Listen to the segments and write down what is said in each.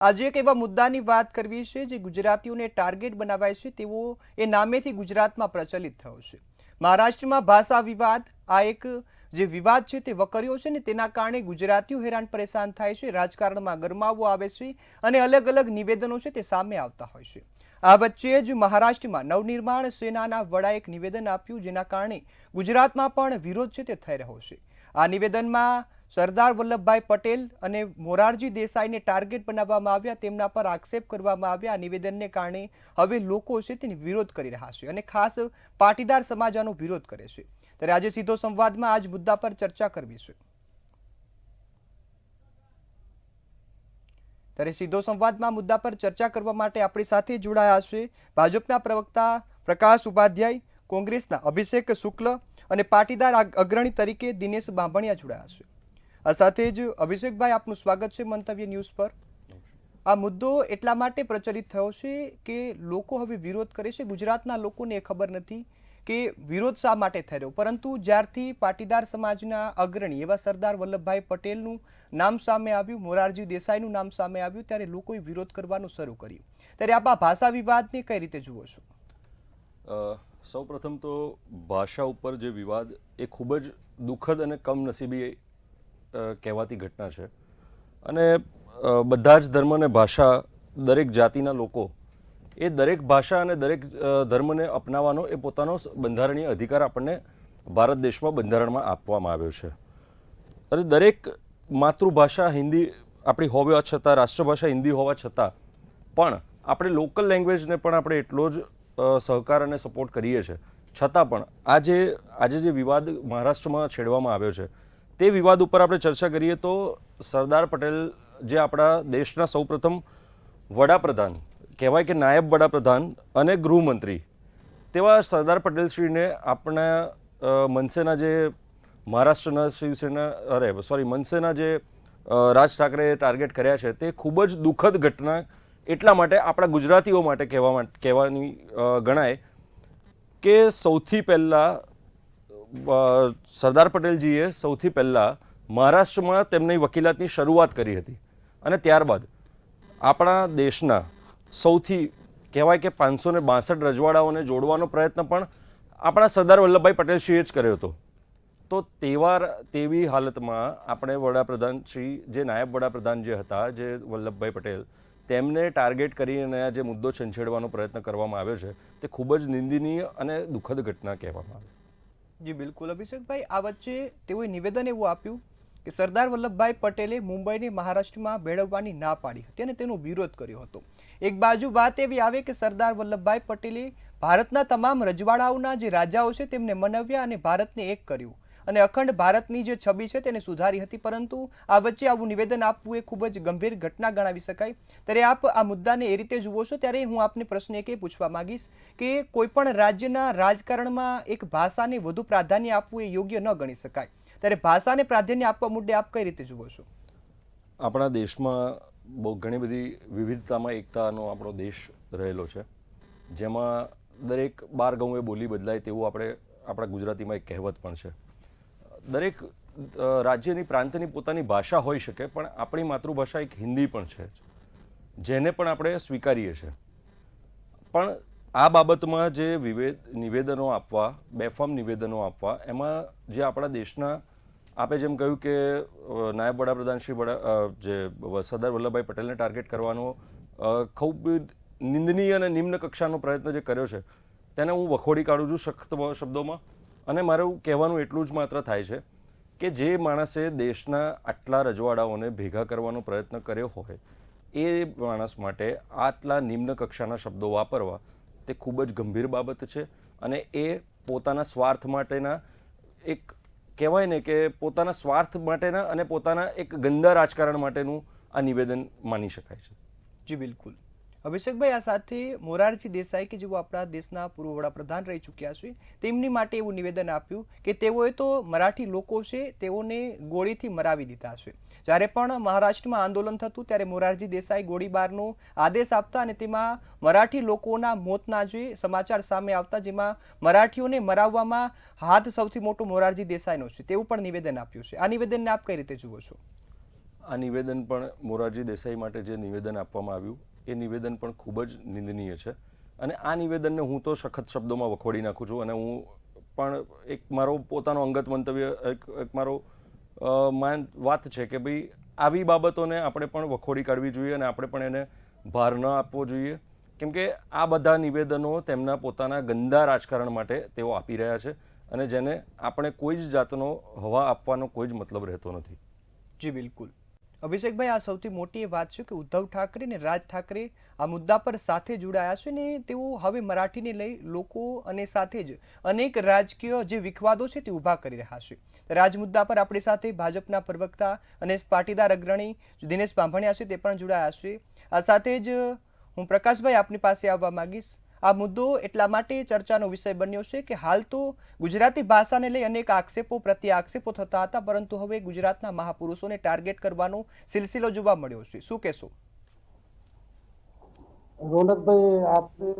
આજે એક એવા મુદ્દાની વાત કરવી છે જે ગુજરાતીઓને ટાર્ગેટ બનાવાય છે તેવો એ નામેથી ગુજરાતમાં પ્રચલિત થયો છે। મહારાષ્ટ્રમાં ભાષા વિવાદ આ એક જે વિવાદ છે તે વકર્યો છે ને તેના કારણે ગુજરાતીઓ હેરાન પરેશાન થાય છે, રાજકારણમાં ગરમાવો આવે છે અને અલગ અલગ નિવેદનો છે તે સામે આવતા હોય છે। આ વચ્ચે જ મહારાષ્ટ્રમાં નવનિર્માણ સેનાના વડાએ એક નિવેદન આપ્યું જેના કારણે ગુજરાતમાં પણ વિરોધ છે તે થઈ રહ્યો છે। આ નિવેદનમાં સરદાર વલ્લભભાઈ પટેલ અને મોરારજી દેસાઈને ટાર્ગેટ બનાવવામાં આવ્યા, તેમના પર આક્ષેપ કરવામાં આવ્યા। આ નિવેદનને કારણે હવે લોકો છે તેનો વિરોધ કરી રહ્યા છે અને ખાસ પાટીદાર સમાજ આનો વિરોધ કરે છે। ત્યારે આજે સીધો સંવાદમાં આ જ મુદ્દા પર ચર્ચા કરવી છે। ત્યારે સીધો સંવાદમાં મુદ્દા પર ચર્ચા કરવા માટે આપણી સાથે જોડાયા છે ભાજપના પ્રવક્તા પ્રકાશ ઉપાધ્યાય, કોંગ્રેસના અભિષેક શુક્લ અને પાટીદાર અગ્રણી તરીકે દિનેશ બાંભણિયા જોડાયા છે। આ સાથે જ અભિષેકભાઈ, આપનું સ્વાગત છે મંતવ્ય ન્યૂઝ પર। આ મુદ્દો એટલા માટે પ્રચલિત થયો છે કે લોકો હવે વિરોધ કરે છે। ગુજરાતના લોકોને એ ખબર નથી કે વિરોધ શા માટે થઈ રહ્યો, પરંતુ જ્યારથી પાટીદાર સમાજના અગ્રણી એવા સરદાર વલ્લભભાઈ પટેલનું નામ સામે આવ્યું, મોરારજી દેસાઈનું નામ સામે આવ્યું, ત્યારે લોકોએ વિરોધ કરવાનું શરૂ કર્યું। ત્યારે આપ આ ભાષા વિવાદને કઈ રીતે જુઓ છો? સૌપ્રથમ તો ભાષા ઉપર જે વિવાદ એ ખૂબ જ દુઃખદ અને કમનસીબી કહેવાતી ઘટના છે અને બધા જ ધર્મ અને ભાષા, દરેક જાતિના લોકો એ દરેક ભાષા અને દરેક ધર્મને અપનાવવાનો એ પોતાનો બંધારણીય અધિકાર આપણને ભારત દેશમાં બંધારણમાં આપવામાં આવ્યો છે। અને દરેક માતૃભાષા હિન્દી આપણી હોવા છતાં, રાષ્ટ્રભાષા હિન્દી હોવા છતાં પણ આપણે લોકલ લેંગ્વેજને પણ આપણે એટલો જ સહકાર અને સપોર્ટ કરીએ છીએ, છતાં પણ આજે જે વિવાદ મહારાષ્ટ્રમાં છેડવામાં આવ્યો છે તે વિવાદ ઉપર આપણે ચર્ચા કરીએ તો સરદાર પટેલ જે આપણા દેશના સૌપ્રથમ વડાપ્રધાન કહેવાય કે નાયબ વડાપ્રધાન અને ગૃહમંત્રી તેવા સરદાર પટેલશ્રીને આપણા મનસેના જે મહારાષ્ટ્રના મનસેના જે રાજ ઠાકરેએ ટાર્ગેટ કર્યા છે તે ખૂબ જ દુઃખદ ઘટના એટલા માટે આપણા ગુજરાતીઓ માટે કહેવાની ગણાય કે સૌથી પહેલાં સરદાર પટેલજીએ સૌથી પહેલાં મહારાષ્ટ્રમાં તેમની વકીલાતની શરૂઆત કરી હતી અને ત્યારબાદ આપણા દેશના સૌથી કહેવાય કે 562 રજવાડાઓને જોડવાનો પ્રયત્ન પણ આપણા સરદાર વલ્લભભાઈ પટેલશ્રીએ જ કર્યો હતો। તો તેવી હાલતમાં આપણે વડાપ્રધાનશ્રી જે નાયબ વડાપ્રધાન જે હતા, જે વલ્લભભાઈ પટેલ, તેમને ટાર્ગેટ કરીને જે મુદ્દો છંછેડવાનો પ્રયત્ન કરવામાં આવ્યો છે તે ખૂબ જ નિંદનીય અને દુઃખદ ઘટના કહેવામાં આવે। જી બિલકુલ અભિષેકભાઈ, આ વચ્ચે તેઓએ નિવેદન એવું આપ્યું કે સરદાર વલ્લભભાઈ પટેલે મુંબઈને મહારાષ્ટ્રમાં ભેળવવાની ના પાડી હતી અને તેનો વિરોધ કર્યો હતો। એક બાજુ વાત એવી આવે કે સરદાર વલ્લભભાઈ પટેલે ભારતના તમામ રજવાડાઓના જે રાજાઓ છે તેમને મનાવ્યા અને ભારતને એક કર્યું અને અખંડ ભારતની જે છબી છે તેને સુધારી હતી, પરંતુ આ વચ્ચે આવું નિવેદન આપવું એ ખૂબ જ ગંભીર ઘટના ગણાવી શકાય। ત્યારે આપ આ મુદ્દાને એ રીતે જુઓ છો? ત્યારે હું આપને પ્રશ્ન એક પૂછવા માંગીશ કે કોઈ પણ રાજ્યના રાજકારણમાં એક ભાષાને વધુ પ્રાધાન્ય આપવું એ યોગ્ય ન ગણી શકાય, ત્યારે ભાષાને પ્રાધાન્ય આપવા મુદ્દે આપ કઈ રીતે જુઓ છો? આપણા દેશમાં બહુ ઘણી બધી વિવિધતામાં એકતાનો આપણો દેશ રહેલો છે, જેમાં દરેક 12 ગાઉએ બોલી બદલાય તેવું આપણા ગુજરાતીમાં એક કહેવત પણ છે। દરેક રાજ્યની પ્રાંતની પોતાની ભાષા હોઈ શકે, પણ આપણી માતૃભાષા એક હિન્દી પણ છે, જેને પણ આપણે સ્વીકારીએ છીએ। પણ આ બાબતમાં જે નિવેદનો આપવા, બેફામ નિવેદનો આપવા, એમાં જે આપણા દેશના, આપે જેમ કહ્યું કે નાયબ વડાપ્રધાન જે સરદાર વલ્લભભાઈ પટેલને ટાર્ગેટ કરવાનો ખૂબ નિંદનીય અને નિમ્ન કક્ષાનો પ્રયત્ન જે કર્યો છે તેને હું વખોડી કાઢું છું સખત શબ્દોમાં। અને મારું કહેવાનું એટલું જ માત્ર થાય છે કે જે માણસે દેશના આટલા રજવાડાઓને ભેગા કરવાનો પ્રયત્ન કર્યો હોય એ માણસ માટે આટલા નિમ્ન કક્ષાના શબ્દો વાપરવા તે ખૂબ જ ગંભીર બાબત છે અને એ પોતાના સ્વાર્થ માટેના એક કહેવાય ને કે પોતાના સ્વાર્થ માટેના અને પોતાના એક ગંદા રાજકારણ માટેનું આ નિવેદન માની શકાય છે। જી બિલકુલ અભિષેકભાઈ, આ સાથે મોરારજી દેસાઈ કે જેઓ આપણા દેશના પૂર્વ વડાપ્રધાન રહી ચૂક્યા છે, તેમની માટે એવું નિવેદન આપ્યું કે તેઓએ તો મરાઠી લોકો છે તેઓને ગોળીથી મરાવી દીધા છે। જ્યારે પણ મહારાષ્ટ્રમાં આંદોલન થતું ત્યારે મોરારજી દેસાઈ ગોળીબારનો આદેશ આપતા અને તેમાં મરાઠી લોકોના મોતના જે સમાચાર સામે આવતા, જેમાં મરાઠીઓને મરાવવામાં હાથ સૌથી મોટો મોરારજી દેસાઈનો છે તેવું પણ નિવેદન આપ્યું છે। આ નિવેદનને આપ કઈ રીતે જુઓ છો? આ નિવેદન પણ મોરારજી દેસાઈ માટે જે નિવેદન આપવામાં આવ્યું એ નિવેદન પણ ખૂબ જ નિંદનીય છે અને આ નિવેદનને હું તો સખત શબ્દોમાં વખોડી નાખું છું અને હું પણ એક મારો પોતાનો અંગત મંતવ્ય એક મારો વાત છે કે ભાઈ આવી બાબતોને આપણે પણ વખોડી કાઢવી જોઈએ અને આપણે પણ એને ભાર ન આપવો જોઈએ, કેમ કે આ બધા નિવેદનો તેમના પોતાના ગંદા રાજકારણ માટે તેઓ આપી રહ્યા છે અને જેને આપણે કોઈ જ જાતનો હવા આપવાનો કોઈ જ મતલબ રહેતો નથી. જી બિલકુલ. અભિષેકભાઈ, આ સૌથી મોટી વાત છે કે ઉદ્ધવ ઠાકરે અને રાજ ઠાકરે આ મુદ્દા પર સાથે જોડાયા છે ને તેઓ હવે મરાઠીને લઈ લોકો અને સાથે જ અનેક રાજકીય જે વિખવાદો છે તે ઊભા કરી રહ્યા છે. રાજ મુદ્દા પર આપણી સાથે ભાજપના પ્રવક્તા અને પાટીદાર અગ્રણી દિનેશ બાંભણિયા છે તે પણ જોડાયા છે. આ સાથે જ હું પ્રકાશભાઈ આપની પાસે આવવા માંગીશ. આ મુદ્દો એટલા માટે ચર્ચાનો વિષય બન્યો છે કે હાલ તો ગુજરાતી ભાષાને લઈ અનેક આક્ષેપો પ્રત્યે આક્ષેપો થતા હતા, પરંતુ હવે ગુજરાતના મહાપુરુષોને ટાર્ગેટ કરવાનો સિલસિલો જોવા મળ્યો છે. શું કહેશો? રોનકભાઈ, આપને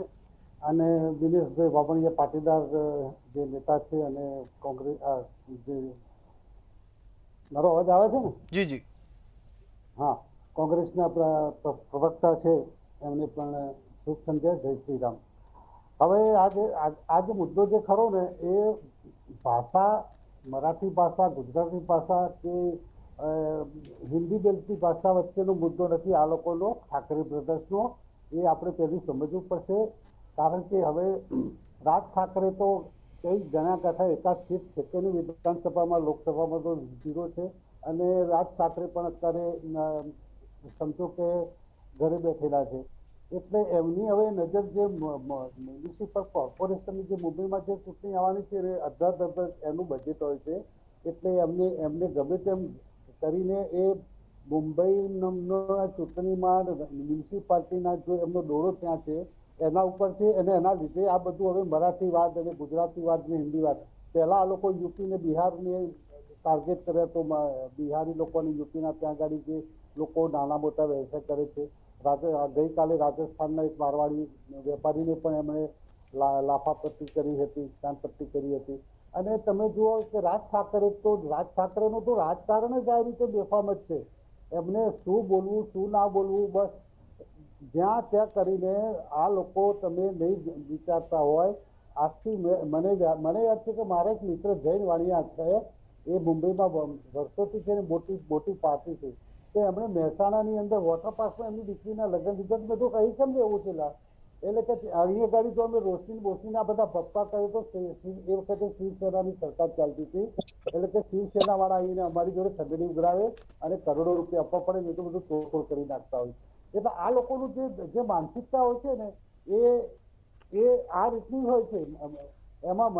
અને દિનેશભાઈ બાબણિયા પાટીદાર જે નેતા છે અને કોંગ્રેસ જે મારો અવાજ આવે છે ને? જી જી. હા, કોંગ્રેસના પ્રવક્તા છે એમને પણ શુભ સંધ્યા, જય શ્રી રામ. હવે આ જે મુદ્દો જે ખરો ને એ ભાષા, મરાઠી ભાષા, ગુજરાતી ભાષા કે હિન્દી બોલતી ભાષા વચ્ચેનો મુદ્દો નથી આ લોકોનો, ઠાકરે બ્રધર્સનો. એ આપણે પહેલી સમજવું પડશે, કારણ કે હવે રાજ ઠાકરે તો કઈ ગણા કાંઠા એકાદ સીટ છે કે નહીં, વિધાનસભામાં લોકસભામાં તો ઝીરો છે અને રાજ ઠાકરે પણ અત્યારે સમજો કે ઘરે બેઠેલા છે. એટલે એમની હવે નજર જે મ્યુનિસિપલ કોર્પોરેશનની જે મુંબઈમાં જે ચૂંટણી આવવાની છે એ અડધા એનું બજેટ હોય છે, એટલે એમને ગમે તેમ કરીને એ મુંબઈના ચૂંટણીમાં મ્યુનિસિપાલિટીના જો એમનો દોરો ત્યાં છે એના ઉપર છે અને એના લીધે આ બધું હવે મરાઠીવાદ અને ગુજરાતીવાદ ને હિન્દીવાદ, પહેલાં આ લોકો યુપી ને બિહારને ટાર્ગેટ કર્યા તો બિહારી લોકોને યુપીના ત્યાં આગળ જે લોકો નાના મોટા વ્યવસાય કરે છે. ગઈકાલે રાજસ્થાનના એક મારવાડી વેપારીને પણ એમણે લાફાપટ્ટી કરી હતી, કાનપટ્ટી કરી હતી. અને તમે જુઓ કે રાજ ઠાકરેનું તો રાજકારણ જ આ રીતે બેફામ જ છે. એમને શું બોલવું શું ના બોલવું, બસ જ્યાં ત્યાં કરીને આ લોકો તમે નહીં વિચારતા હોય. આજથી મને યાદ છે કે મારા એક મિત્ર જૈન વાણિયા છે, એ મુંબઈમાં વર્ષોથી છે ને મોટી પાર્ટી છે, તો એમણે મહેસાણાની અંદર વોટર પાર્કમાં એમની દીકરીના લગ્ન લીધા. મેં તો કહી કેમ એવું છે લા, એટલે કે અહીંયા ગાડી તો અમે રોશની આ બધા પપ્પા કહે તો એ વખતે શિવસેનાની સરકાર ચાલતી હતી, એટલે કે શિવસેના વાળા આવીને અમારી જોડે ખંડણી ઉઘરાવે અને કરોડો રૂપિયા આપવા પડે ને તો બધું તોડફોડ કરી નાખતા હોય. એટલે આ લોકોનું જે માનસિકતા હોય છે ને એ આ રીતની હોય છે. એમાં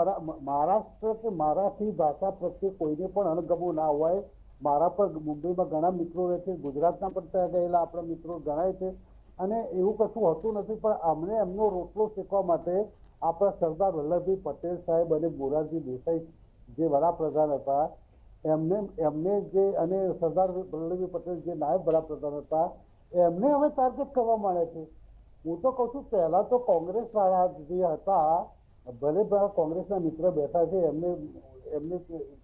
મહારાષ્ટ્ર કે મરાઠી ભાષા પ્રત્યે કોઈને પણ અણગમો ના હોય. મારા પર મુંબઈમાં ઘણા મિત્રો રહે છે, ગુજરાતના પણ ત્યાં ગયેલા આપણા મિત્રો ગણાય છે અને એવું કશું હોતું નથી. પણ અમને એમનો રોટલો શેકવા માટે આપણા સરદાર વલ્લભભાઈ પટેલ સાહેબ અને મોરારજી દેસાઈ જે વડાપ્રધાન હતા એમને જે અને સરદાર વલ્લભભાઈ પટેલ જે નાયબ વડાપ્રધાન હતા એમને હવે ટાર્ગેટ કરવા માંડે છે. હું તો કહું છું પહેલા તો કોંગ્રેસ વાળા જે હતા, ભલે કોંગ્રેસના મિત્ર બેઠા છે એમને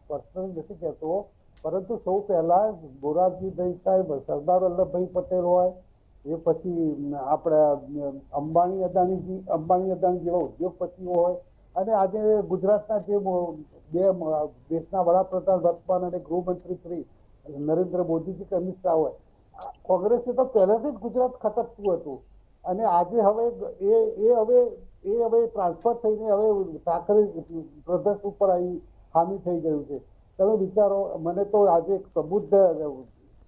પર્સનલી નથી કહેતો, પરંતુ સૌ પહેલા મોરારજી સાહેબ, સરદાર વલ્લભભાઈ પટેલ હોય, એ પછી આપણા અંબાણી અદાણી જેવા ઉદ્યોગપતિઓ હોય અને આજે ગુજરાતના જે બે દેશના વડાપ્રધાન વર્તમાન અને ગૃહમંત્રી શ્રી નરેન્દ્ર મોદીજી કે અમિત શાહ હોય. કોંગ્રેસે તો પહેલાથી જ ગુજરાત ખટકતું હતું અને આજે હવે ટ્રાન્સફર થઈને હવે ઠાકરે બ્રધર્સ ઉપર આવી હામી થઈ ગયું છે. તમે વિચારો, મને તો આજે એક પ્રબુદ્ધ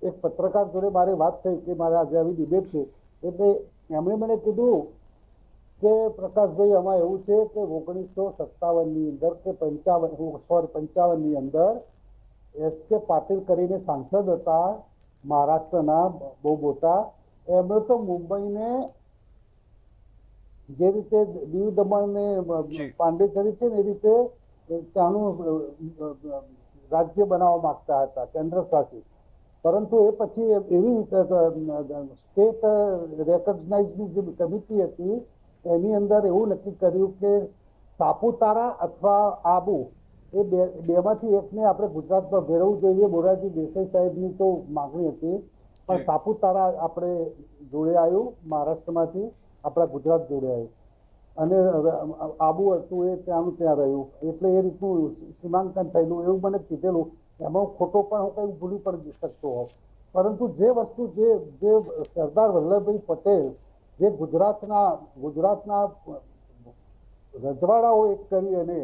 એક પત્રકાર જોડે મારી વાત થઈ કે મારે આજે આવી ડિબેટ છે, એટલે એમણે મને કીધું કે પ્રકાશભાઈ આમાં એવું છે કે 1957ની અંદર કે 55ની અંદર એસ.કે. પાટીલ કરીને સાંસદ હતા મહારાષ્ટ્રના બહુ મોટા, એમણે તો મુંબઈને જે રીતે દીવ દમણ ને પાંડેચરી છે ને એ રીતે ત્યાંનું રાજ્ય બનાવવા માંગતા હતા, કેન્દ્ર શાસિત. પરંતુ એ પછી એવી સ્ટેટ રેકોગ્નાઇઝની જે કમિટી હતી એની અંદર એવું નક્કી કર્યું કે સાપુતારા અથવા આબુ એ બેમાંથી એકને આપણે ગુજરાતમાં ભેળવવું જોઈએ. મોરારજી દેસાઈ સાહેબની તો માગણી હતી, પણ સાપુતારા આપણે જોડે આવ્યું, મહારાષ્ટ્રમાંથી આપણા ગુજરાત જોડે આવ્યું, અને આબુ હતું એ ત્યાંનું ત્યાં રહ્યું, એટલે એ રીતનું સીમાંકન થયેલું એવું મને કીધેલું. એમાં ખોટો પણ હું કંઈ ભૂલી પણ શકતો હોઉં, પરંતુ જે વસ્તુ જે સરદાર વલ્લભભાઈ પટેલ જે ગુજરાતના રજવાડાઓ એક કરી અને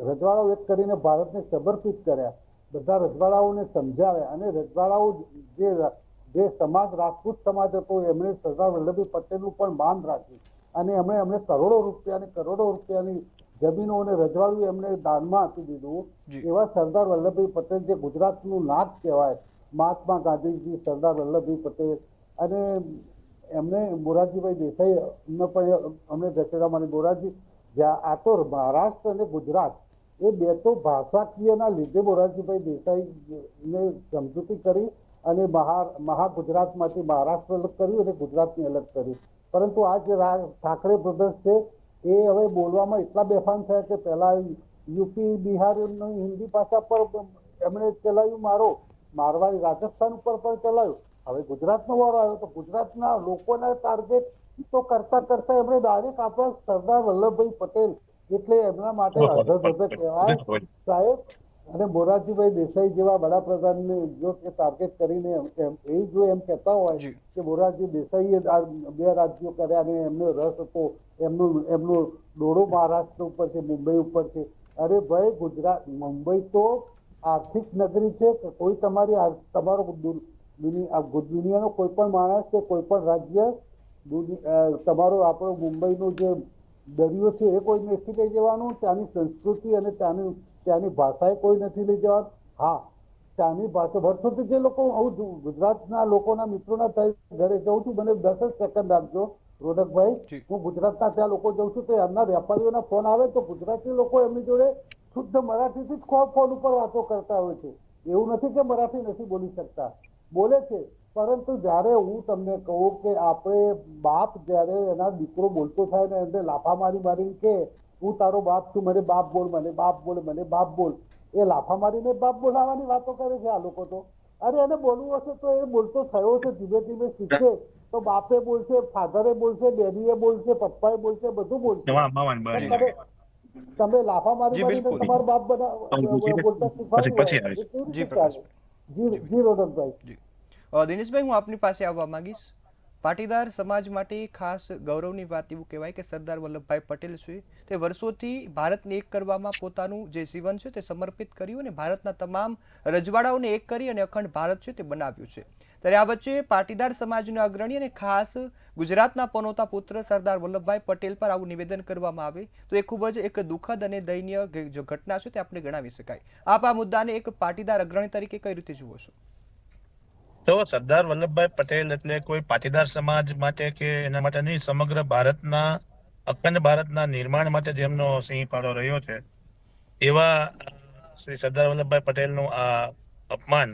રજવાડાઓ એક કરીને ભારતને સમર્પિત કર્યા, બધા રજવાડાઓને સમજાવ્યા, અને રજવાડાઓ જે સમાજ રાજપૂત સમાજ હતો એમણે સરદાર વલ્લભભાઈ પટેલનું પણ માન રાખ્યું, અને એમણે કરોડો રૂપિયાની જમીનો અને રજવાડું એમણે દાનમાં આપી દીધું. એવા સરદાર વલ્લભભાઈ પટેલ જે ગુજરાતનું નાક કહેવાય, મહાત્મા ગાંધીજી, સરદાર વલ્લભભાઈ પટેલ, અને એમને મોરારજીભાઈ દેસાઈ પણ અમને દશેરામાં મોરારજી, આ તો મહારાષ્ટ્ર અને ગુજરાત એ બે તો ભાષાકીયના લીધે મોરારજીભાઈ દેસાઈને સમજૂતી કરી અને મહાગુજરાતમાંથી મહારાષ્ટ્ર અલગ કર્યું અને ગુજરાતની અલગ કરી. પરંતુ આ જે ઠાકરે બ્રધર્સ છે એ હવે બોલવામાં એટલા બેફાન થયા કે પહેલા યુપી બિહાર હિન્દી ભાષા પર એમણે ચલાવ્યું, મારવાડી રાજસ્થાન ઉપર પણ ચલાવ્યું. હવે ગુજરાતનો વારો આવ્યો તો ગુજરાતના લોકોના ટાર્ગેટ તો કરતા એમણે ડાયરેક્ટ આપણા સરદાર વલ્લભભાઈ પટેલ એટલે એમના માટે અધધ કહેવાય સાહેબ. અને મોરારજીભાઈ દેસાઈ જેવા વડાપ્રધાનને જો કે ટાર્ગેટ કરીને જો એમ કહેતા હોય કે મોરારજી દેસાઈએ 2 રાજ્યો કર્યા અને એમનો રસ હતો, એમનો દોડો મહારાષ્ટ્ર ઉપર છે, મુંબઈ ઉપર છે. અરે ભાઈ, મુંબઈ તો આર્થિક નગરી છે કે કોઈ તમારો દુનિયાનો કોઈ પણ માણસ કે કોઈ પણ રાજ્ય તમારો આપણો મુંબઈનો જે દરિયો છે એ કોઈ નથી લઈ જવાનું, ત્યાંની સંસ્કૃતિ અને ત્યાંની ભાષાએ કોઈ નથી લઈ જવાનું. હા, ત્યાંની ભાષા વર્ષોથી જે લોકો, હું ગુજરાતના લોકોના મિત્રોના ઘરે જઉં છું, મને 10 જ સેકન્ડ આપજો રોનકભાઈ, હું ગુજરાતના ત્યાં લોકો જઉં છું તો એમના વેપારીઓના ફોન આવે તો ગુજરાતી લોકો એમની જોડે શુદ્ધ મરાઠીથી જ ફોન ઉપર વાતો કરતા હોય છે. એવું નથી કે મરાઠી નથી બોલી શકતા, બોલે છે. પરંતુ જ્યારે હું તમને કહું કે આપણે બાપ જ્યારે એના દીકરો બોલતો થાય ને એને લાફા મારીને કે હું તારો બાપ છું, મને બાપ બોલ, મને બાપ બોલ, એ લાફા મારીને બાપ બોલાવવાની વાતો કરે છે આ લોકો તો. અરે એને બોલવું હશે તો એ બોલતો થયો છે, ધીમે ધીમે શીખશે તો બાપે બોલશે, ફાધરે બોલશે, ડેડીએ બોલશે, પપ્પાએ બોલશે, બધું બોલશે. તમે લાફા મારીને તમારો બાપ બોલતા શીખવાડ્યું હોય, જી પ્રકાશભાઈ. જી રોનકભાઈ. દિનેશભાઈ, હું આપની પાસે આવવા માંગીશ. પાટીદાર સમાજ માટે ખાસ ગૌરવની વાત એવું કહેવાય કે સરદાર વલ્લભભાઈ પટેલ છે તે વર્ષોથી ભારતને એક કરવામાં પોતાનું જે જીવન છે તે સમર્પિત કર્યું અને ભારતના તમામ રજવાડાઓને એક કરી અને અખંડ ભારત છે તે બનાવ્યું છે. ત્યારે આ વચ્ચે પાટીદાર સમાજના અગ્રણી અને ખાસ ગુજરાતના પનોતા પુત્ર સરદાર વલ્લભભાઈ પટેલ પર આવું નિવેદન કરવામાં આવે તો એ ખૂબ જ એક દુઃખદ અને દયનીય જો ઘટના છે તે આપણે ગણાવી શકાય. આપ આ મુદ્દાને એક પાટીદાર અગ્રણી તરીકે કઈ રીતે જુઓ છો? તો સરદાર વલ્લભભાઈ પટેલ એટલે કોઈ પાટીદાર સમાજ માટે કે એના માટે નહીં, સમગ્ર ભારતના અખંડ ભારતના નિર્માણ માટે જેમનો સિંહ ફાળો રહ્યો છે એવા શ્રી સરદાર વલ્લભભાઈ પટેલનું આ અપમાન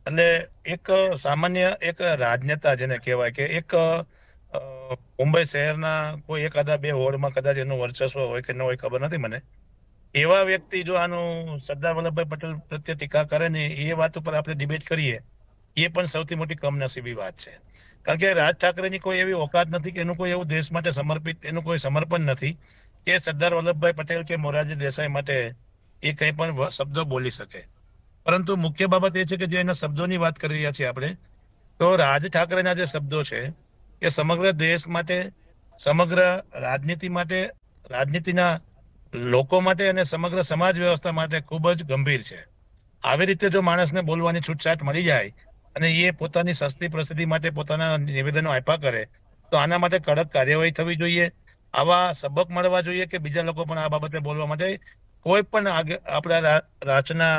એટલે એક સામાન્ય એક રાજનેતા જેને કહેવાય કે એક મુંબઈ શહેરના કોઈ એકાદા 2 વોર્ડમાં કદાચ એનું વર્ચસ્વ હોય કે ન હોય ખબર નથી મને, એવા વ્યક્તિ જો આનું સરદાર વલ્લભભાઈ પટેલ પ્રત્યે ટીકા કરે ને એ વાત ઉપર આપણે ડિબેટ કરીએ એ પણ સૌથી મોટી કમનસીબી વાત છે. કારણ કે રાજ ઠાકરેની કોઈ એવી ઓકાત નથી કે એનું કોઈ એવું દેશ માટે સમર્પિત એનું કોઈ સમર્પણ નથી કે સરદાર વલ્લભભાઈ પટેલ કે મોરારજી દેસાઈ માટે એ કંઈ પણ શબ્દો બોલી શકે. પરંતુ મુખ્ય બાબત એ છે કે જે એના શબ્દોની વાત કરી રહ્યા છીએ આપણે, તો રાજ ઠાકરેના જે શબ્દો છે એ સમગ્ર દેશ માટે, સમગ્ર રાજનીતિ માટે, રાજનીતિના લોકો માટે અને સમગ્ર સમાજ વ્યવસ્થા માટે ખૂબ જ ગંભીર છે. આવી રીતે જો માણસને બોલવાની છૂટછાટ મળી જાય અને એ પોતાની સસ્તી પ્રસિદ્ધિ માટે પોતાના નિવેદનો આપ્યા કરે તો આના માટે કડક કાર્યવાહી થવી જોઈએ. આવા સબક મળવા જોઈએ કે બીજા લોકો પણ આ બાબતે બોલવા માટે કોઈ પણ આપણા રાષ્ટ્રના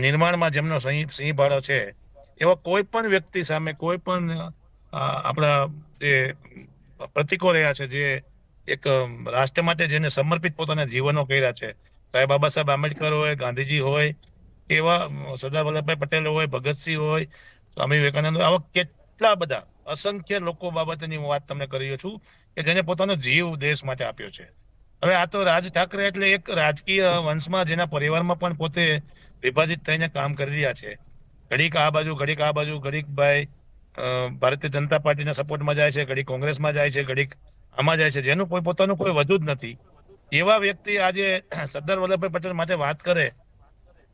નિર્માણમાં જેમનો સિંહ ફાળો છે એવા કોઈ પણ વ્યક્તિ સામે, કોઈ પણ આપણા જે પ્રતિકો રહ્યા છે, જે એક રાષ્ટ્ર માટે જેને સમર્પિત પોતાના જીવનો કર્યા છે, સાહેબ બાબા સાહેબ આંબેડકર હોય, ગાંધીજી હોય, એવા સરદાર વલ્લભભાઈ પટેલ હોય, ભગતસિંહ હોય, સ્વામી વિવેકાનંદ, આવા કેટલા બધા અસંખ્ય લોકો બાબતેની હું વાત તમને કરી છું કે જેને પોતાનો જીવ દેશ માટે આપ્યો છે. હવે આ તો રાજ ઠાકરે એટલે એક રાજકીય વંશમાં જેના પરિવારમાં પણ પોતે વિભાજિત થઈને કામ કરી રહ્યા છે. ઘડીક આ બાજુ, ઘડીક આ બાજુ, ઘડીક ભાઈ ભારતીય જનતા પાર્ટીના સપોર્ટમાં જાય છે, ઘડીક કોંગ્રેસમાં જાય છે, ઘડીક આમાં જાય છે, જેનું કોઈ પોતાનું કોઈ વધુ જ નથી. એવા વ્યક્તિ આજે સરદાર વલ્લભભાઈ પટેલ માટે વાત કરે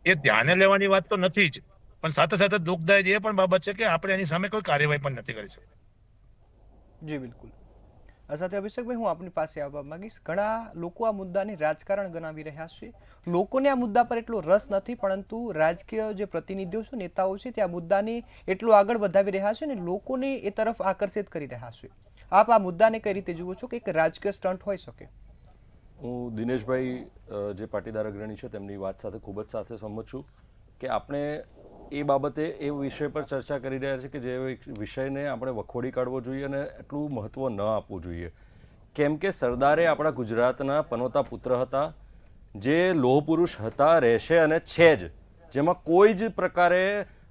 એ ધ્યાને લેવાની વાત તો નથી જ, પણ સાથે સાથે દુઃખદાયક એ પણ બાબત છે કે આપણે એની સામે કોઈ કાર્યવાહી પણ નથી કરી શકતા. જી બિલકુલ. આ સાથે અભિષેકભાઈ હું આપની પાસે આવવા માંગીશ. ઘણા લોકો આ મુદ્દાને રાજકારણ ગણાવી રહ્યા છે. લોકોને આ મુદ્દા પર એટલો રસ નથી, પરંતુ રાજકીય જે પ્રતિનિધિઓ છે, નેતાઓ છે, તે આ મુદ્દાને એટલું આગળ વધાવી રહ્યા છે અને લોકોને એ તરફ આકર્ષિત કરી રહ્યા છે. આપ આ મુદ્દાને કઈ રીતે જુઓ છો કે એક રાજકીય સ્ટન્ટ હોઈ શકે? હું દિનેશભાઈ જે પાટીદાર અગ્રણી છે તેમની વાત સાથે ખૂબ જ સાથે સંમત છું કે આપણે એ બાબતે એ વિષય પર ચર્ચા કરી રહ્યા છે કે જે વિષયને આપણે વખોડી કાઢવો જોઈએ અને એટલું મહત્ત્વ ન આપવું જોઈએ. કેમ કે સરદારે આપણા ગુજરાતના પનોતા પુત્ર હતા, જે લોહ પુરુષ હતા, રહેશે અને છે જ, જેમાં કોઈ જ પ્રકારે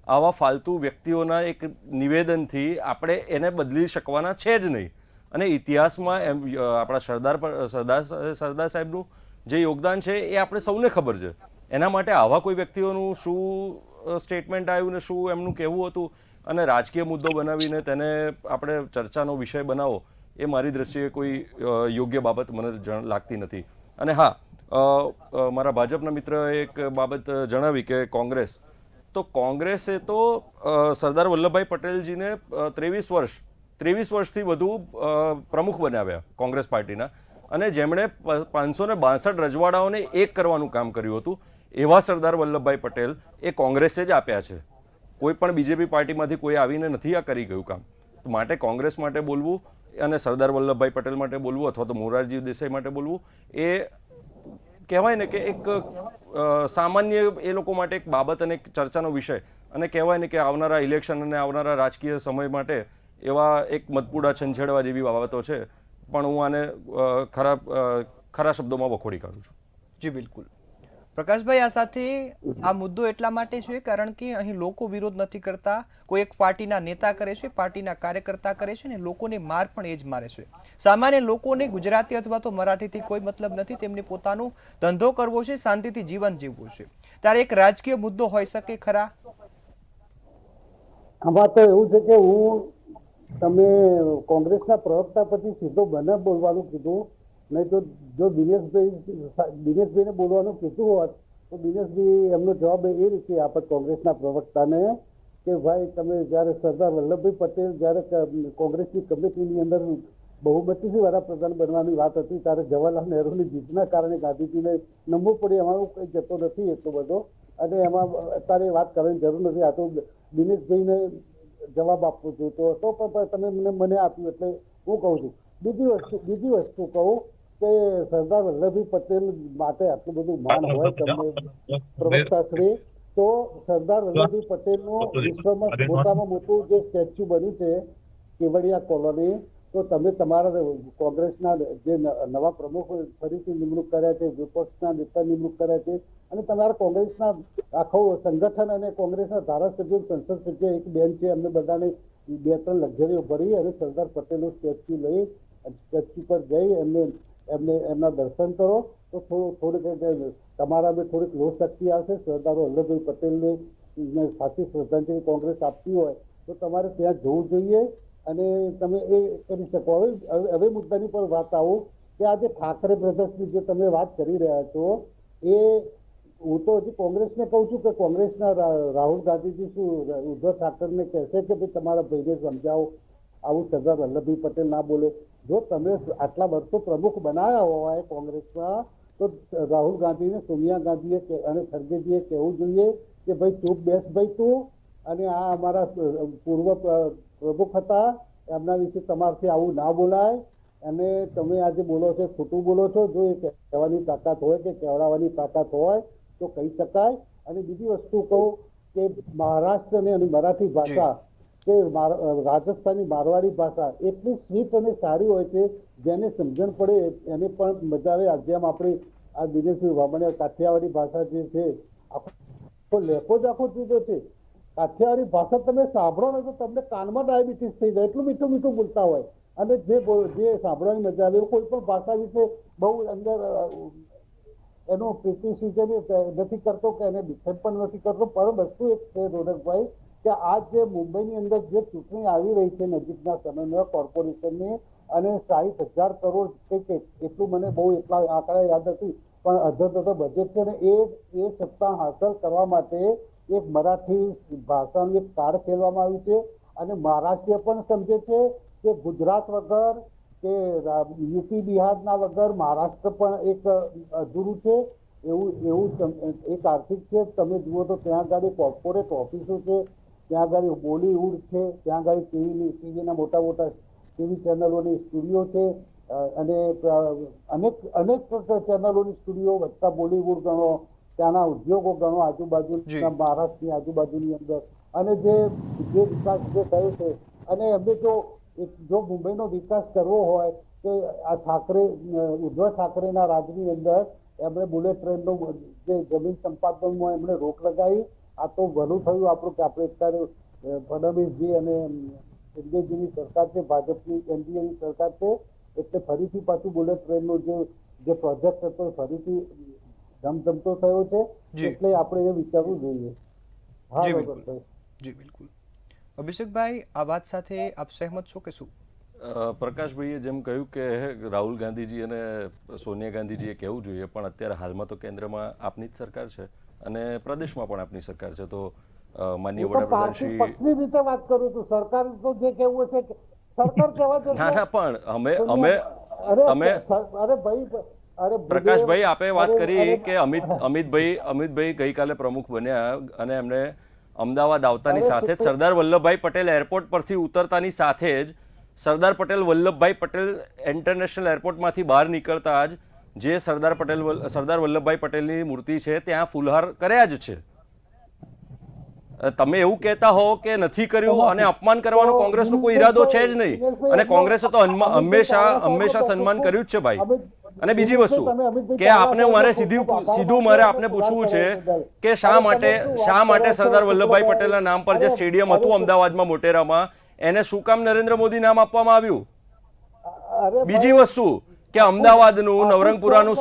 આવા ફાલતુ વ્યક્તિઓના એક નિવેદનથી આપણે એને બદલી શકવાના છે જ નહીં. અને ઇતિહાસમાં એમ આપણા સરદાર સાહેબનું જે યોગદાન છે એ આપણે સૌને ખબર છે. એના માટે આવા કોઈ વ્યક્તિઓનું શું સ્ટેટમેન્ટ આવ્યું ને શું એમનું કહેવું હતું અને રાજકીય મુદ્દો બનાવીને તેને આપણે ચર્ચાનો વિષય બનાવો, એ મારી દ્રષ્ટિએ કોઈ યોગ્ય બાબત મને લાગતી નથી. અને હા, મારા ભાજપના મિત્રએ એક બાબત જણાવી કે કોંગ્રેસ, તો કોંગ્રેસે તો સરદાર વલ્લભભાઈ પટેલજીને 23 વર્ષથી વધુ પ્રમુખ બનાવ્યા કોંગ્રેસ પાર્ટીના, અને જેમણે 562 રજવાડાઓને એક કરવાનું કામ કર્યું હતું, એવા સરદાર વલ્લભભાઈ પટેલ એ કોંગ્રેસે જ આપ્યા છે. કોઈ પણ બીજેપી પાર્ટીમાંથી કોઈ આવીને નથી આ કરી ગયું કામ. માટે કોંગ્રેસ માટે બોલવું અને સરદાર વલ્લભભાઈ પટેલ માટે બોલવું અથવા તો મોરારજી દેસાઈ માટે બોલવું એ કહેવાય ને કે એક સામાન્ય એ લોકો માટે એક બાબત અને એક ચર્ચાનો વિષય, અને કહેવાય ને કે આવનારા ઇલેક્શન અને આવનારા રાજકીય સમય માટે એવા એક મતપૂડા છંછેડવા જેવી બાબતો છે. પણ હું આને ખરા શબ્દોમાં વખોડી કાઢું છું. જી બિલકુલ. પ્રકાશભાઈ, આ સાથે આ મુદ્દો એટલા માટે છે કારણ કે અહીં લોકો વિરોધ નથી કરતા, કોઈ એક પાર્ટીના નેતા કરે છે, પાર્ટીના કાર્યકર્તા કરે છે, ને લોકોને માર પણ એ જ મારે છે. સામાન્ય લોકોને ગુજરાતી અથવા તો મરાઠીથી કોઈ મતલબ નથી, તેમને પોતાનો ધંધો કરવો છે, શાંતિથી જીવન જીવવું છે. ત્યારે એક રાજકીય મુદ્દો હોઈ શકે ખરા? આમાં તો એવું છે કે તમે કોંગ્રેસના પ્રવક્તા પછી સીધો બને બોલવાનું કીધું, નહીં તો જો દિનેશભાઈને બોલવાનું કીધું હોત તો દિનેશભાઈ એમનો જવાબ એ રીતે આપે કોંગ્રેસના પ્રવક્તાને કે ભાઈ તમે જ્યારે સરદાર વલ્લભભાઈ પટેલ જ્યારે કોંગ્રેસની કમિટીની અંદર બહુમતીથી વડાપ્રધાન બનવાની વાત હતી ત્યારે જવાહરલાલ નહેરુની જીતના કારણે ગાંધીજીને નમવું પડે, એમાં કંઈ જતો નથી એટલો બધો, અને એમાં અત્યારે વાત કરવાની જરૂર નથી. આ તો દિનેશભાઈને જવાબ આપવો જોઈતો હતો, પણ તમે મને આપ્યું એટલે હું કહું છું. બીજી વસ્તુ કહું કે સરદાર વલ્લભભાઈ પટેલ માટે આટલું બધું માન હોય તમને પ્રવક્તાશ્રી, તો સરદાર વલ્લભભાઈ પટેલનું વિશ્વમાં મોટામાં મોટું જે સ્ટેચ્યુ બન્યું છે કેવડિયા કોલોની, તો તમે તમારા કોંગ્રેસના જે નવા પ્રમુખ ફરીથી નિમણૂક કર્યા છે, વિપક્ષના નેતા નિમણૂક કર્યા છે, અને તમારા કોંગ્રેસના આખું સંગઠન અને કોંગ્રેસના ધારાસભ્યો, સંસદ સભ્ય એક બેન છે, એમને બધાને 2-3 લક્ઝરીઓ ભરી અને સરદાર પટેલનું સ્ટેચ્યુ લઈ સ્ટેચ્યુ પર જઈ એમના દર્શન કરો તો થોડીક તમારા થોડીક લોહ શક્તિ આવશે. સરદાર વલ્લભભાઈ પટેલને સાચી શ્રદ્ધાંજલિ કોંગ્રેસ આપતી હોય તો તમારે ત્યાં જવું જોઈએ અને તમે એ કરી શકો. હવે મુદ્દાની પર વાત આવું કે આજે ઠાકરે બ્રધર્સની જે તમે વાત કરી રહ્યા છો, એ હું તો હજી કોંગ્રેસને કહું છું કે કોંગ્રેસના રાહુલ ગાંધીજી શું ઉદ્ધવ ઠાકરેને કહેશે કે ભાઈ તમારા ભાઈને સમજાવો, આવું સરદાર વલ્લભભાઈ પટેલ ના બોલે. જો તમે આટલા વર્ષો પ્રમુખ બનાવ્યા હોય કોંગ્રેસમાં, તો રાહુલ ગાંધીને, સોનિયા ગાંધીએ અને ખડગેજીએ કહેવું જોઈએ કે ભાઈ ચૂપ બેસ ભાઈ તું, અને આ અમારા પૂર્વ પ્રમુખ હતા એમના વિશે તમારાથી આવું ના બોલાય, અને તમે આજે બોલો છો ખોટું બોલો છો. જો એ કહેવાની તાકાત હોય કે કહેવડાવવાની તાકાત હોય તો કહી શકાય. અને બીજી વસ્તુ કહું કે મહારાષ્ટ્રની અને મરાઠી ભાષા કે રાજસ્થાની મારવાડી ભાષા એટલી સ્વીટ અને સારી હોય છે, જેને સમજણ પડે એને પણ મજા આવે. જેમ આપણે આ દિનેશભાઈ વામણિયા કાઠિયાવાડી ભાષા જે છે, આખો લેખો જ આખો જુદો છે. કાઠિયાવાડી ભાષા તમે સાંભળો ને તો તમને કાનમાં ડાયાબિટીસ થઈ જાય, એટલું મીઠું મીઠું બોલતા હોય. અને જે સાંભળવાની મજા આવે કોઈ પણ ભાષા વિશે બહુ અંદર એનો પ્રિસિઝન નથી કરતો કે એને ડિફેન્ડ પણ નથી કરતો. પણ વસ્તુ એક છે રોનકભાઈ કે આજ જે મુંબઈની અંદર જે ચૂંટણી આવી રહી છે નજીકના સમયમાં કોર્પોરેશનની, અને 60,000 કરોડ કંઈક એટલું મને બહુ એટલા આંકડા યાદ નથી, પણ અધર બજેટ છે ને એ સત્તા હાંસલ કરવા માટે એક મરાઠી ભાષાનું એક કાર્ડ ખેલવામાં આવ્યું છે. અને મહારાષ્ટ્ર પણ સમજે છે કે ગુજરાત વગર કે યુપી બિહારના વગર મહારાષ્ટ્ર પણ એક અધૂરું છે. એવું એક આર્થિક છે. તમે જુઓ તો ત્યાં આગળ કોર્પોરેટ ઓફિસો છે, ત્યાં આગળ બોલીવુડ છે, ત્યાં આગળ ટીવીના મોટા મોટા ટીવી ચેનલોની સ્ટુડિયો છે, અને અનેક ચેનલોની સ્ટુડિયો વધતા બોલીવુડ ગણો, ત્યાંના ઉદ્યોગો ગણો આજુબાજુના મહારાષ્ટ્રની આજુબાજુની અંદર. અને જે વિકાસ જે થયો છે, અને એમને જો મુંબઈનો વિકાસ કરવો હોય તો આ ઉદ્ધવ ઠાકરેના રાજની અંદર એમણે બુલેટ ટ્રેનનો જે જમીન સંપાદનમાં એમણે રોક લગાવી. આ તો ભલું થયું આપણું કે આપણે અત્યારે ફડણવીસજી અને શિંદેજીની સરકાર છે, ભાજપની એનડીએની સરકાર છે, એટલે ફરીથી પાછું બુલેટ ટ્રેનનો જે પ્રોજેક્ટ હતો ફરીથી ધમધમતો થયો છે. એટલે આપણે એ વિચારવું જોઈએ. હા બરાબર. જી બિલકુલ. અભિષેકભાઈ, આ વાત સાથે આપ સહેમત છો કે શું? પ્રકાશભાઈએ જેમ કહ્યું કે રાહુલ ગાંધીજી અને સોનિયા ગાંધીજીએ કહેવું જોઈએ, પણ અત્યારે હાલમાં તો કેન્દ્રમાં આપની જ સરકાર છે અને પ્રદેશમાં પણ આપની સરકાર છે. તો માનનીય વડાપ્રધાન શ્રી પક્ષની રીતે વાત કરું છું, સરકાર તો જે કહેવું છે સરકાર કહેવા છે. ના પણ અમે તમે અરે ભાઈ પ્રકાશભાઈ, આપે વાત કરી કે અમિતભાઈ ગઈકાલે પ્રમુખ બન્યા અને એમને અમદાવાદ આવતાની સાથે જ સરદાર વલ્લભભાઈ પટેલ એરપોર્ટ પરથી ઉતરતાની સાથે જ સરદાર વલ્લભભાઈ પટેલ ઇન્ટરનેશનલ એરપોર્ટમાંથી બહાર નીકળતા જ જે સરદાર વલ્લભભાઈ પટેલની મૂર્તિ છે ત્યાં ફૂલહાર કર્યા જ છે. તમે એવું કહેતા હો કે નથી કર્યું અને અપમાન કરવાનો કોંગ્રેસનો કોઈ ઈરાદો છે જ નહીં, અને કોંગ્રેસે તો હંમેશા સન્માન કર્યું જ છે ભાઈ. અને બીજી વસ્તુ કે આપને મારે સીધું મારે આપને પૂછવું છે કે શા માટે સરદાર વલ્લભભાઈ પટેલના નામ પર જે સ્ટેડિયમ હતું અમદાવાદમાં મોટેરામાં, એને શું કામ નરેન્દ્ર મોદી નામ આપવામાં આવ્યું? બીજી વસ્તુ કે અમદાવાદનું નવરંગપુરાનું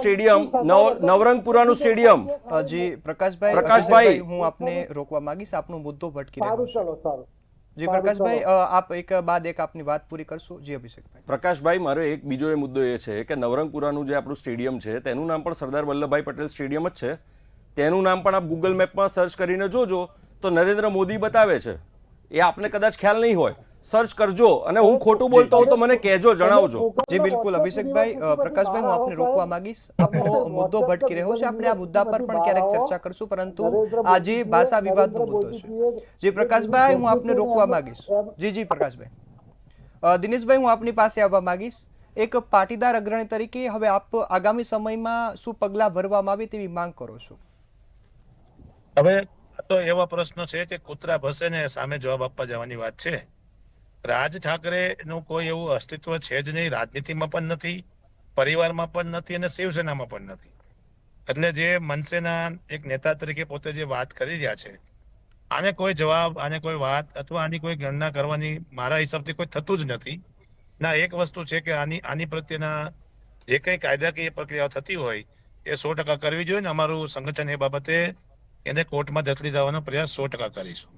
સ્ટેડિયમ જી પ્રકાશભાઈ, હું આપને રોકવા માંગીશ, આપનો મુદ્દો ભટકી રહ્યો છે. જી પ્રકાશભાઈ, આપ એક બાદ એક આપની વાત પૂરી કરશો. જી અભિષેકભાઈ. પ્રકાશભાઈ, મારો એક બીજો એ મુદ્દો એ છે કે નવરંગપુરાનું જે આપણું સ્ટેડિયમ છે તેનું નામ પણ સરદાર વલ્લભભાઈ પટેલ સ્ટેડિયમ જ છે. તેનું નામ પણ આપ ગૂગલ મેપમાં સર્ચ કરીને જોજો તો નરેન્દ્ર મોદી બતાવે છે. એ આપને કદાચ ખ્યાલ નહીં હોય, સર્ચ કરજો, અને હું ખોટું બોલતો હોઉં તો મને કહેજો, જણાવજો. જી બિલકુલ અભિષેકભાઈ. પ્રકાશભાઈ, હું આપને રોકવા માંગીશ, આપનો મુદ્દો ભટકી રહ્યો છે. આપણે આ મુદ્દા પર પણ ક્યારેક ચર્ચા કરશું, પરંતુ આજે ભાષા વિવાદનો મુદ્દો છે. જી પ્રકાશભાઈ, હું આપને રોકવા માંગીશ. જી પ્રકાશભાઈ. દિનેશભાઈ, હું આપની પાસે આવવા માંગીશ. એક પાટીદાર અગ્રણી તરીકે હવે આપ આગામી સમયમાં શું પગલાં ભરવામાં આવે તેવી માંગ કરો છો? હવે તો એવા પ્રશ્ન છે કે કૂતરા ભસે ને સામે જવાબ આપવા જવાની વાત છે. રાજ ઠાકરે નું કોઈ એવું અસ્તિત્વ છે જ નહીં, રાજનીતિમાં પણ નથી, પરિવારમાં પણ નથી, અને શિવસેનામાં પણ નથી. એટલે જે મનસેના એક નેતા તરીકે પોતે જે વાત કરી રહ્યા છે, આને કોઈ જવાબ, આને કોઈ વાત અથવા આની કોઈ ગણના કરવાની મારા હિસાબથી કોઈ થતું જ નથી. ના, એક વસ્તુ છે કે આની પ્રત્યેના જે કઈ કાયદાકીય પ્રક્રિયાઓ થતી હોય એ 100% કરવી જોઈએ, ને અમારું સંગઠન એ બાબતે એને કોર્ટમાં ધકેલી દેવાનો પ્રયાસ 100% કરીશું.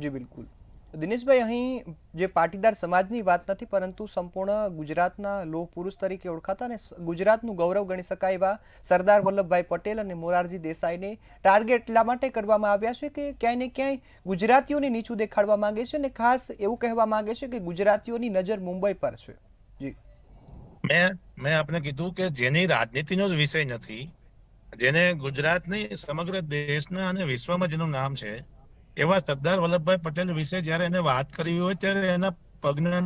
જી બિલકુલ. દિનેશભાઈ, અહીં જે પાટીદાર સમાજની વાત નથી, પરંતુ સંપૂર્ણ ગુજરાતના લોહ પુરુષ તરીકે ઓળખાતા અને ગુજરાતનું ગૌરવ ગણી શકાય એવા સરદાર વલ્લભભાઈ પટેલ અને મોરારજી દેસાઈને ટાર્ગેટ એટલા માટે કરવામાં આવ્યા છે કે ક્યાંય ને ક્યાંય ગુજરાતીઓને નીચું દેખાડવા માંગે છે, અને ખાસ એવું કહેવા માંગે છે કે ગુજરાતીઓની નજર મુંબઈ પર છે. જી મેં આપને કીધું કે જેની રાજનીતિનો જ વિષય નથી, જેને ગુજરાતની સમગ્ર દેશના અને વિશ્વમાં જેનું નામ છે, એવા સરદાર વલ્લભભાઈ પટેલ વિશે જયારે એને વાત કરી હોય ત્યારે એના પગના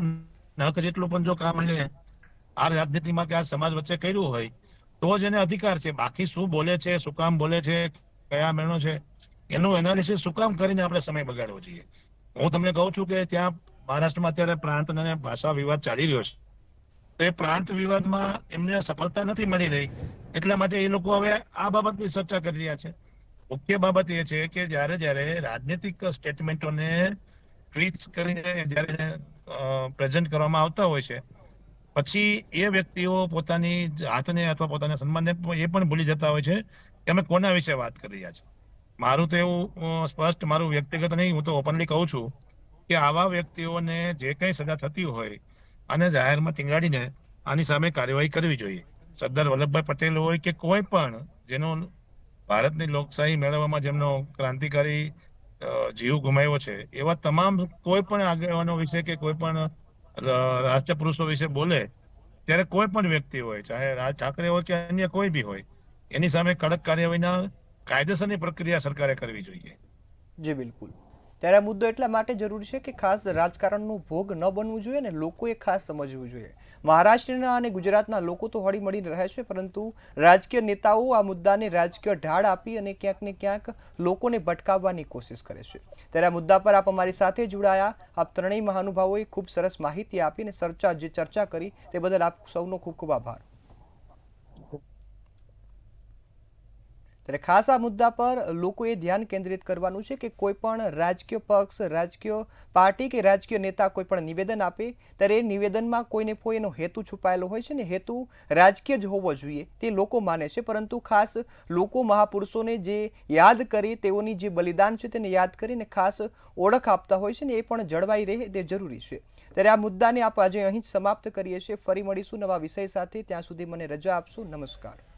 નખ જેટલું પણ જો કામ એને આ રાજનીતિમાં કે આ સમાજ વચ્ચે કર્યું હોય તો જ એને અધિકાર છે. બાકી શું બોલે છે, શું કામ બોલે છે, કયા મેળો છે, એનું એનાલિસિસ શું કામ કરીને આપણે સમય બગાડવો જોઈએ? હું તમને કહું છું કે ત્યાં મહારાષ્ટ્રમાં અત્યારે પ્રાંત અને ભાષા વિવાદ ચાલી રહ્યો છે. તો એ પ્રાંત વિવાદમાં એમને સફળતા નથી મળી રહી, એટલા માટે એ લોકો હવે આ બાબતની ચર્ચા કરી રહ્યા છે. મુખ્ય બાબત એ છે કે જયારે રાજનૈતિક સ્ટેટમેન્ટોને ટ્વીટ્સ કરીને જ્યારે પ્રેઝન્ટ કરવામાં આવતા હોય છે, પછી એ વ્યક્તિઓ પોતાની જાતને અથવા પોતાના સન્માનને એ પણ ભૂલી જતા હોય છે કે અમે કોના વિશે વાત કરી રહ્યા છે. મારું તો એવું સ્પષ્ટ મારું વ્યક્તિગત નહીં, હું તો ઓપનલી કહું છું કે આવા વ્યક્તિઓને જે કંઈ સજા થતી હોય અને જાહેરમાં ટીંગાડીને આની સામે કાર્યવાહી કરવી જોઈએ. સરદાર વલ્લભભાઈ પટેલ હોય કે કોઈ પણ જેનો ભારતની લોકશાહી મેળવવામાં જેમનો ક્રાંતિકારી જીવ ગુમાવ્યો છે, એવા તમામ કોઈ પણ આગેવાનો વિશે કે કોઈ પણ રાષ્ટ્રપુરુષો વિશે બોલે ત્યારે કોઈ પણ વ્યક્તિ હોય, ચાહે રાજ ઠાકરે હોય કે અન્ય કોઈ બી હોય, એની સામે કડક કાર્યવાહીના કાયદેસરની પ્રક્રિયા સરકારે કરવી જોઈએ. જી બિલકુલ. ત્યારે આ મુદ્દો એટલા માટે જરૂરી છે કે ખાસ રાજકારણનો ભોગ ન બનવું જોઈએ અને લોકોએ ખાસ સમજવું જોઈએ. મહારાષ્ટ્રના અને ગુજરાતના લોકો તો હળી મળીને રહે છે, પરંતુ રાજકીય નેતાઓ આ મુદ્દાને રાજકીય ઢાળ આપી અને ક્યાંક ને ક્યાંક લોકોને ભટકાવવાની કોશિશ કરે છે. ત્યારે આ મુદ્દા પર આપ અમારી સાથે જોડાયા. આપ ત્રણેય મહાનુભાવોએ ખૂબ સરસ માહિતી આપી અને ચર્ચા કરી તે બદલ આપ સૌનો ખૂબ ખૂબ આભાર. ત્યારે ખાસ આ મુદ્દા પર લોકોએ ધ્યાન કેન્દ્રિત કરવાનું છે કે કોઈ પણ રાજકીય પક્ષ, રાજકીય પાર્ટી કે રાજકીય નેતા કોઈ પણ નિવેદન આપે ત્યારે એ નિવેદનમાં કોઈને કોઈ એનો હેતુ છુપાયેલો હોય છે ને હેતુ રાજકીય જ હોવો જોઈએ તે લોકો માને છે, પરંતુ ખાસ લોકો મહાપુરુષોને જે યાદ કરી, તેઓની જે બલિદાન છે તેને યાદ કરીને ખાસ ઓળખ આપતા હોય છે ને એ પણ જળવાઈ રહે તે જરૂરી છે. ત્યારે આ મુદ્દાને આપ આજે અહીં જ સમાપ્ત કરીએ છીએ. ફરી મળીશું નવા વિષય સાથે. ત્યાં સુધી મને રજા આપશો. નમસ્કાર.